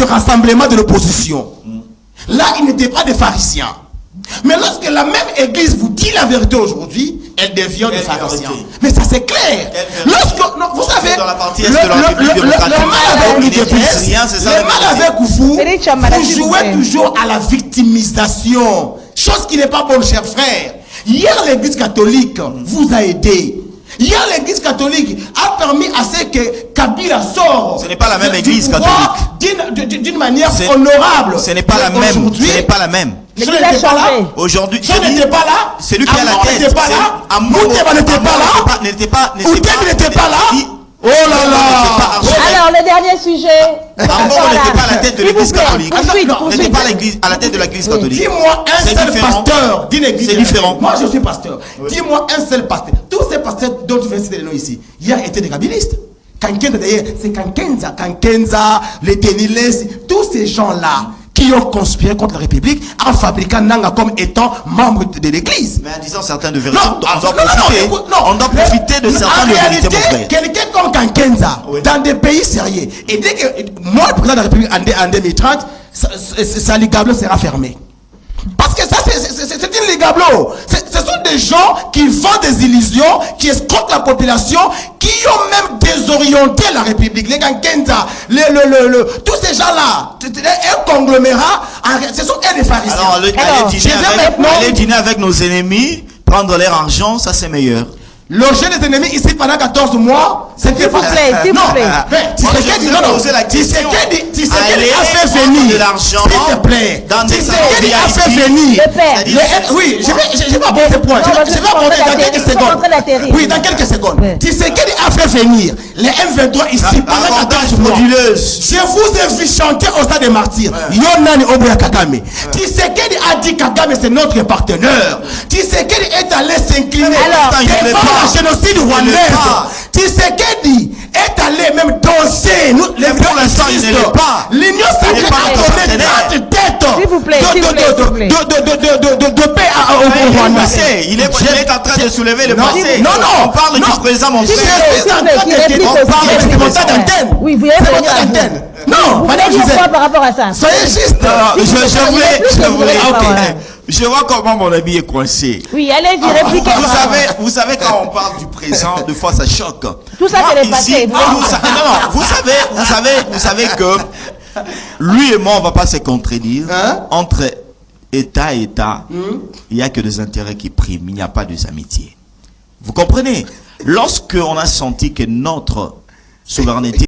de rassemblement de l'opposition. Là, ils n'étaient pas des pharisiens. Mais lorsque la même église vous dit la vérité aujourd'hui, elle devient des pharisiens. Mais ça c'est clair. Lorsque, non, vous savez, le mal avec vous, vous jouez toujours à la victimisation. Chose qui n'est pas bonne, chers frères. Hier, l'église catholique vous a aidé. Hier, l'église catholique a permis à ce que Kabila sorte. Ce n'est pas la même église catholique. D'une manière honorable. Ce n'est pas la même. Ce n'est pas la même. Je n'étais pas là. Aujourd'hui, je n'étais pas là. C'est lui qui a la tête. N'était pas là. Mouteba n'était pas là. N'était pas là. Oh là là. Alors, le dernier sujet. Ambo n'était pas à la tête de l'église catholique. N'était pas à la tête de l'église catholique. Dis-moi un seul pasteur d'une église. C'est différent. Moi, je suis pasteur. Dis-moi un seul pasteur. Tous ces pasteurs dont tu viens citer les noms ici, hier étaient des kabylistes. Kankenza d'ailleurs, c'est Kankenza, les Deniles, tous ces gens-là qui ont conspiré contre la République en fabriquant Nanga comme étant membre de l'église. Mais en disant certains de vérité, on doit profiter de certains de vérité, mon frère. Quelqu'un comme Kankenza, dans des pays sérieux, et dès que moi, le président de la République en 2030, sa ligablo sera fermée. Parce que ça, c'est une ligablo. Ce sont des gens qui font des illusions, qui escroquent la population, qui ont même désorienté la République. Les Kankenza, tous ces gens-là, un conglomérat, ce sont eux les pharisiens. Alors, aller dîner avec nos ennemis, prendre leur argent, ça c'est meilleur. Loger les ennemis ici pendant 14 mois, c'était pas... S'il vous plaît. Tshisekedi a fait venir, s'il te plaît, Tshisekedi a fait venir. Oui, je vais aborder ce point. Je vais aborder dans quelques secondes. Oui, dans quelques secondes. Tshisekedi a fait venir les M23 ici pendant 14 mois. Je vous ai vu chanter au stade des martyrs. Yonani Oboya Kagame. Tshisekedi a dit Kagame c'est notre partenaire. Tshisekedi est allé s'incliner devant la génocide rwandaise. Tshisekedi est allé même danser. Pour l'instant, il ne l'est pas. L'Union sacrée a donné 30 têtes de paix au Rwanda. Il est en train de soulever le passé. Non, on parle du présent, mon frère. On parle de montage d'antenne. Oui, vous avez d'antenne. Non, madame, je sais par rapport à ça. Soyez juste. Je vois comment mon ami est coincé. Oui, allez-y, répliquez. Vous savez, quand on parle du présent, des fois ça choque. Tout ça, c'est le passé. Vous savez que lui et moi, on ne va pas se contredire. Entre État et État, il n'y a que des intérêts qui priment. Il n'y a pas des amitiés. Vous comprenez? Lorsqu'on a senti que notre souveraineté